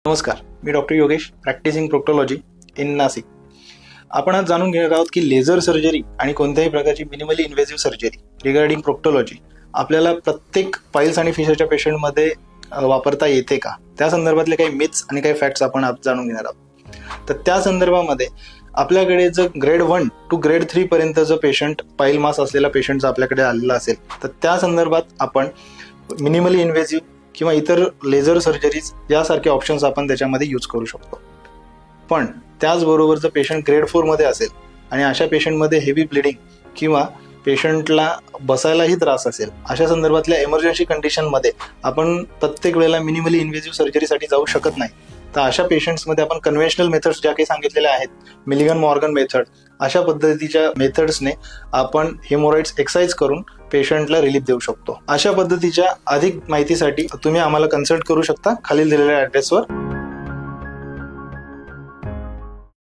नमस्कार, मी doctor Yogesh, practicing proctology in Nashik. आपण आज जाणून घेणार आहोत की लेझर सर्जरी आणि कोणत्याही प्रकारची minimally invasive surgery regarding proctology आपल्याला प्रत्येक पाईल्स आणि फिशरच्या पेशंटमध्ये वापरता येते का, त्या संदर्भातले काही मिथ्स आणि काही फॅक्ट्स आपण आज जाणून घेणार आहोत. तर त्या संदर्भामध्ये आपल्याकडे जर ग्रेड 1 टू ग्रेड 3 पर्यंत जर पेशंट पाईल मास असलेला पेशंट जर आपल्याकडे आलेला असेल तर त्या संदर्भात आपण मिनिमली इन्व्हेसिव्ह किंवा इतर लेझर सर्जरीज यासारखे ऑप्शन्स आपण त्याच्यामध्ये यूज करू शकतो. पण त्याचबरोबर जर पेशंट ग्रेड 4 मध्ये असेल आणि अशा पेशंटमध्ये हेवी ब्लिडिंग किंवा पेशंटला बसायलाही त्रास असेल, अशा संदर्भातल्या इमर्जन्सी कंडिशनमध्ये आपण प्रत्येक वेळेला मिनिमली इन्व्हेसिव्ह सर्जरीसाठी जाऊ शकत नाही. तर अशा पेशंट्समध्ये आपण कन्व्हेन्शनल मेथड्स ज्या काही सांगितलेल्या आहेत, मिलिगन मॉर्गन मेथड, अशा पद्धतीच्या मेथड्सने आपण हेमोरॉइड्स एक्ससाइज करून पेशंटला रिलीफ देऊ शकतो. अशा पद्धतीच्या अधिक माहितीसाठी तुम्ही आम्हाला कन्सल्ट करू शकता खालील दिलेल्या ॲड्रेसवर.